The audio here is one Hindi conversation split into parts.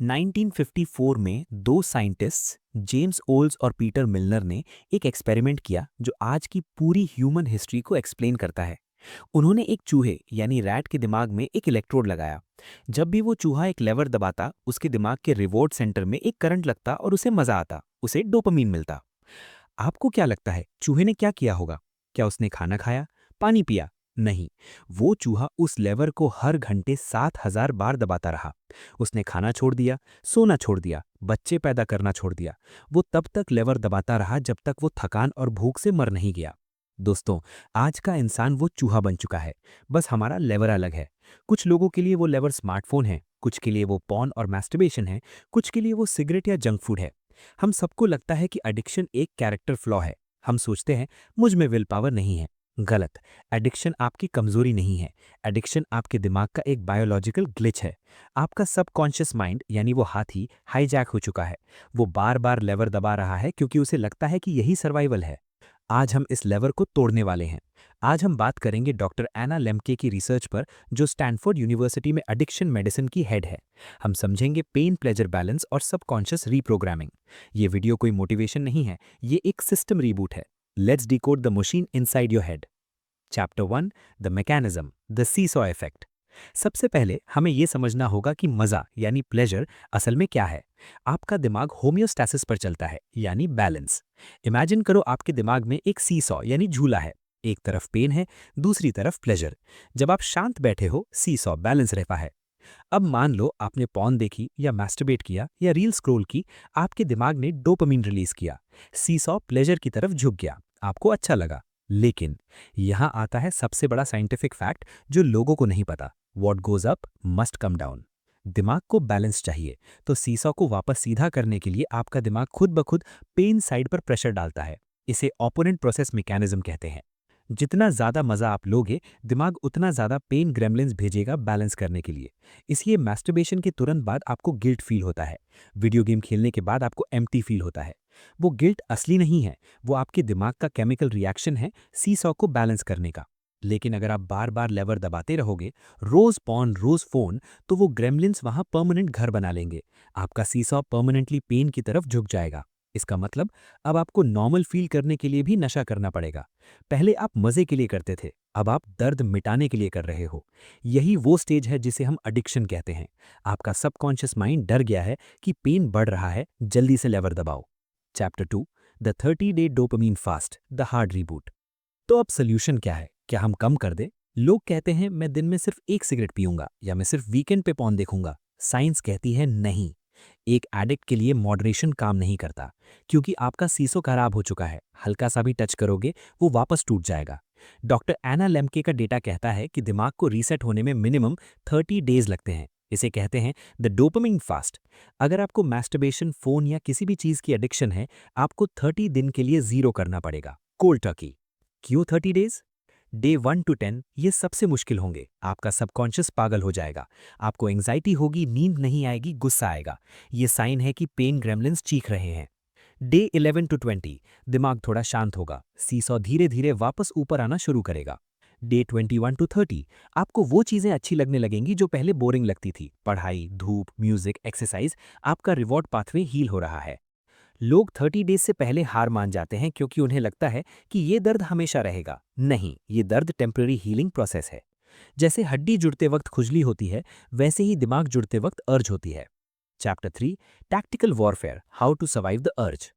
1954 में दो साइंटिस्ट्स जेम्स ओल्स और पीटर मिलनर ने एक एक्सपेरिमेंट किया जो आज की पूरी ह्यूमन हिस्ट्री को एक्सप्लेन करता है। उन्होंने एक चूहे यानी रैट के दिमाग में एक इलेक्ट्रोड लगाया। जब भी वो चूहा एक लेवर दबाता, उसके दिमाग के रिवॉर्ड सेंटर में एक करंट लगता और उसे मजा आता, उसे डोपामीन मिलता। आपको क्या लगता है चूहे ने क्या किया होगा? क्या उसने खाना खाया, पानी पिया? नहीं, वो चूहा उस लेवर को हर घंटे 7,000 बार दबाता रहा। उसने खाना छोड़ दिया, सोना छोड़ दिया, बच्चे पैदा करना छोड़ दिया। वो तब तक लेवर दबाता रहा जब तक वो थकान और भूख से मर नहीं गया। दोस्तों, आज का इंसान वो चूहा बन चुका है, बस हमारा लेवर अलग है। कुछ लोगों के लिए वो लेवर स्मार्टफोन है, कुछ के लिए वो पॉर्न और मैस्टरबेशन है, कुछ के लिए वो सिगरेट या जंक फूड है। हम सबको लगता है कि एडिक्शन एक कैरेक्टर फ्लॉ है। हम सोचते हैं मुझ में विल पावर नहीं है। गलत। एडिक्शन आपकी कमजोरी नहीं है। एडिक्शन आपके दिमाग का एक बायोलॉजिकल ग्लिच है। आपका सबकॉन्शियस माइंड यानी वो हाथी हाईजैक हो चुका है। वो बार बार लेवर दबा रहा है क्योंकि उसे लगता है कि यही सर्वाइवल है। आज हम इस लेवर को तोड़ने वाले हैं। आज हम बात करेंगे डॉक्टर एना लेम्के की रिसर्च पर, जो स्टैनफोर्ड यूनिवर्सिटी में एडिक्शन मेडिसिन की हेड है। हम समझेंगे पेन प्लेजर बैलेंस और सबकॉन्शियस रीप्रोग्रामिंग। ये वीडियो कोई मोटिवेशन नहीं है, ये एक सिस्टम रीबूट है। Let's decode the machine inside your head. Chapter 1, the mechanism, the seesaw effect. सबसे पहले हमें यह समझना होगा कि मजा यानी प्लेजर असल में क्या है। आपका दिमाग होमियोस्टैसिस पर चलता है, यानी बैलेंस। इमेजिन करो आपके दिमाग में एक सीसॉ यानी झूला है। एक तरफ पेन है, दूसरी तरफ प्लेजर। जब आप शांत बैठे हो, सीसॉ बैलेंस रहता है। अब मान लो आपने पॉर्न देखी या मैस्टरबेट किया या रील स्क्रॉल की। आपके दिमाग ने डोपामिन रिलीज किया। सीसॉ प्लेजर की तरफ झुक गया, आपको अच्छा लगा। लेकिन यहां आता है सबसे बड़ा साइंटिफिक फैक्ट जो लोगों को नहीं पता। What goes up must come down. दिमाग को बैलेंस चाहिए, तो सीसॉ को वापस सीधा करने के लिए आपका दिमाग खुद ब खुद पेन साइड पर प्रेशर डालता है। इसे ऑपोनेंट प्रोसेस मैकेनिज्म कहते हैं। जितना ज्यादा मजा आप लोगे, दिमाग उतना ज्यादा पेन ग्रेमलिन्स भेजेगा बैलेंस करने के लिए। इसलिए मैस्टरबेशन के तुरंत बाद आपको गिल्ट फील होता है। वीडियो गेम खेलने के बाद आपको एम्प्टी फील होता है। वो गिल्ट असली नहीं है, वो आपके दिमाग का केमिकल रिएक्शन है सीसॉ को बैलेंस करने का। लेकिन अगर आप बार बार लेवर दबाते रहोगे, रोज पॉन रोज फोन, तो वो ग्रेमलिन्स वहां परमानेंट घर बना लेंगे। आपका सीसॉ परमानेंटली पेन की तरफ झुक जाएगा। इसका मतलब अब आपको नॉर्मल फील करने के लिए भी नशा करना पड़ेगा। पहले आप मजे के लिए करते थे, अब आप दर्द मिटाने के लिए कर रहे हो। यही वो स्टेज है जिसे हम एडिक्शन कहते हैं। आपका सबकॉन्शियस माइंड डर गया है कि पेन बढ़ रहा है, जल्दी से लेवर दबाओ। चैप्टर 2, द 30-डे dopamine fast, the hard reboot. तो अब सोल्यूशन क्या है? क्या हम कम कर दें? लोग कहते हैं मैं दिन में सिर्फ एक सिगरेट पीऊंगा या मैं सिर्फ वीकेंड पे पॉन देखूंगा। साइंस कहती है नहीं। एक एडिक्ट के लिए मॉडरेशन काम नहीं करता, क्योंकि आपका सीसो खराब हो चुका है। हल्का सा भी टच करोगे, वो वापस टूट जाएगा। डॉक्टर एना लेम्के का डेटा कहता है कि दिमाग को रीसेट होने में मिनिमम 30 डेज लगते हैं। इसे कहते हैं द डोपामिन फास्ट। अगर आपको मैस्टरबेशन, फोन या किसी भी चीज की एडिक्शन है, आपको 30 दिन के लिए जीरो करना पड़ेगा, कोल्ड टर्की। क्यों 30 डेज? डे 1 to 10 ये सबसे मुश्किल होंगे। आपका सबकॉन्शियस पागल हो जाएगा। आपको एंग्जाइटी होगी, नींद नहीं आएगी, गुस्सा आएगा। ये साइन है कि पेन ग्रेमलिन्स चीख रहे हैं। डे 11 to 20 दिमाग थोड़ा शांत होगा, सीसॉ धीरे धीरे वापस ऊपर आना शुरू करेगा। डे 21 to 30 आपको वो चीजें अच्छी लगने लगेंगी जो पहले बोरिंग लगती थी। पढ़ाई, धूप, म्यूजिक, एक्सरसाइज। आपका रिवॉर्ड पाथवे हील हो रहा है। लोग 30 डेज से पहले हार मान जाते हैं क्योंकि उन्हें लगता है कि ये दर्द हमेशा रहेगा। नहीं, ये दर्द टेम्पररी हीलिंग प्रोसेस है। जैसे हड्डी जुड़ते वक्त खुजली होती है, वैसे ही दिमाग जुड़ते वक्त अर्ज होती है। Chapter 3, tactical warfare, how to survive the urge.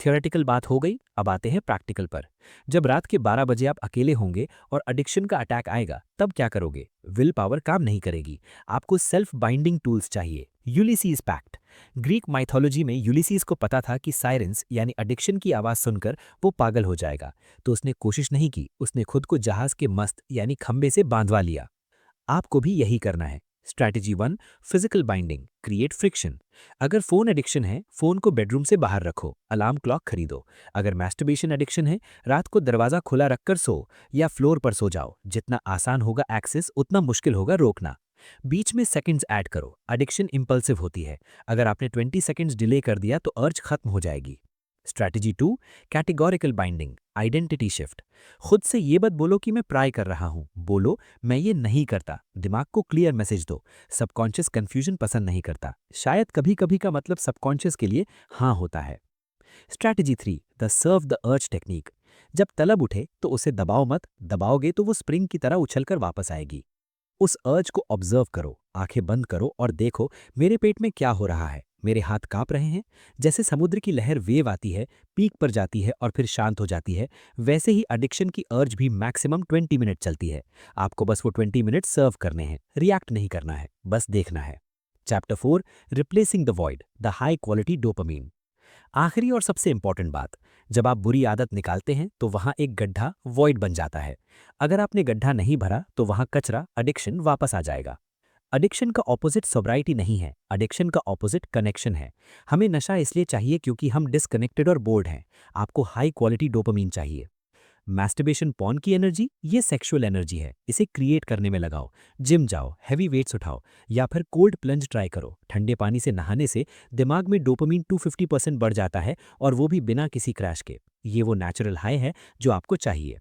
Theoretical बात हो गई, अब आते हैं प्रैक्टिकल पर। जब रात के 12 बजे आप अकेले होंगे और एडिक्शन का अटैक आएगा, तब क्या करोगे? विल पावर काम नहीं करेगी। आपको सेल्फ बाइंडिंग टूल्स चाहिए। Ulysses pact. ग्रीक माइथोलॉजी में यूलिसीज को पता था कि साइरेंस यानी एडिक्शन की आवाज सुनकर वो पागल हो जाएगा, तो उसने कोशिश नहीं की। उसने खुद को जहाज के मस्त यानी खंबे से बांधवा लिया। आपको भी यही करना है। Strategy 1, physical binding, create friction. अगर फोन एडिक्शन है, फोन को बेडरूम से बाहर रखो, अलार्म क्लॉक खरीदो। अगर मैस्टरबेशन एडिक्शन है, रात को दरवाजा खुला रखकर सो या फ्लोर पर सो जाओ। जितना आसान होगा एक्सेस, उतना मुश्किल होगा रोकना। बीच में सेकंड्स ऐड करो। एडिक्शन इंपल्सिव होती है। अगर आपने 20 सेकंड्स डिले कर दिया तो अर्ज खत्म हो जाएगी। Strategy 2, categorical binding, identity shift. खुद से ये मत बोलो कि मैं ट्राई कर रहा हूँ, बोलो मैं ये नहीं करता। दिमाग को क्लियर मैसेज दो। सबकॉन्शियस कंफ्यूजन पसंद नहीं करता। शायद कभी कभी का मतलब सबकॉन्शियस के लिए हाँ होता है। Strategy 3, the surf the urge technique. जब तलब उठे तो उसे दबाओ मत, दबाओगे तो वो स्प्रिंग की तरह उछलकर वापस आएगी। उस अर्ज को ऑब्जर्व करो, आंखें बंद करो और देखो मेरे पेट में क्या हो रहा है। मेरे हाथ कांप रहे हैं। जैसे समुद्र की लहर वेव आती है, पीक पर जाती है और फिर शांत हो जाती है, वैसे ही एडिक्शन की अर्ज भी मैक्सिमम 20 मिनट चलती है। आपको बस वो 20 मिनट सर्व करने हैं, रिएक्ट नहीं करना है, बस देखना है। Chapter 4, replacing the void, the high quality dopamine. आखिरी और सबसे इंपॉर्टेंट बात, जब आप बुरी आदत निकालते हैं तो वहां एक गड्ढा वॉइड बन जाता है। अगर आपने गड्ढा नहीं भरा तो वहां कचरा एडिक्शन वापस आ जाएगा। एडिक्शन का ऑपोजिट सोब्राइटी नहीं है, एडिक्शन का ऑपोजिट कनेक्शन है। हमें नशा इसलिए चाहिए क्योंकि हम डिस्कनेक्टेड और बोर्ड हैं। आपको हाई क्वालिटी डोपामीन चाहिए। मैस्टरबेशन पॉर्न की एनर्जी ये सेक्सुअल एनर्जी है, इसे क्रिएट करने में लगाओ। जिम जाओ, हैवी वेट्स उठाओ या फिर कोल्ड प्लंज ट्राई करो। ठंडे पानी से नहाने से दिमाग में डोपामीन 250% बढ़ जाता है और वो भी बिना किसी क्रैश के। ये वो नेचुरल हाई है जो आपको चाहिए।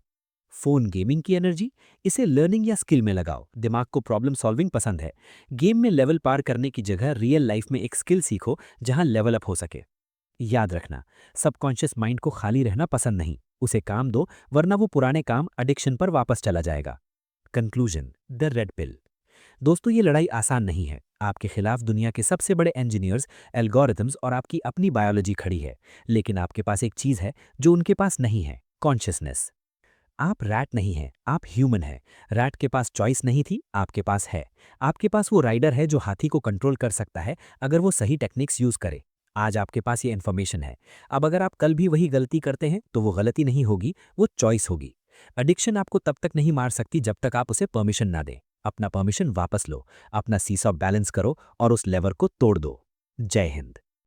फोन गेमिंग की एनर्जी, इसे लर्निंग या स्किल में लगाओ। दिमाग को प्रॉब्लम सॉल्विंग पसंद है। गेम में लेवल पार करने की जगह रियल लाइफ में एक स्किल सीखो जहां लेवल अप हो सके। याद रखना, सबकॉन्शियस माइंड को खाली रहना पसंद नहीं, उसे काम दो, वरना वो पुराने काम एडिक्शन पर वापस चला जाएगा। Conclusion, the red pill. दोस्तों, ये लड़ाई आसान नहीं है। आपके खिलाफ दुनिया के सबसे बड़े इंजीनियर्स, एल्गोरिथम्स और आपकी अपनी बायोलॉजी खड़ी है। लेकिन आपके पास एक चीज है जो उनके पास नहीं है, कॉन्शियसनेस। आप रैट नहीं हैं, आप ह्यूमन हैं। रैट के पास चॉइस नहीं थी, आपके पास है। आपके पास वो राइडर है जो हाथी को कंट्रोल कर सकता है अगर वो सही टेक्निक्स यूज करे। आज आपके पास ये इन्फॉर्मेशन है। अब अगर आप कल भी वही गलती करते हैं तो वो गलती नहीं होगी, वो चॉइस होगी। एडिक्शन आपको तब तक नहीं मार सकती जब तक आप उसे परमिशन ना दें। अपना परमिशन वापस लो, अपना सीसॉ बैलेंस करो और उस लेवर को तोड़ दो। जय हिंद।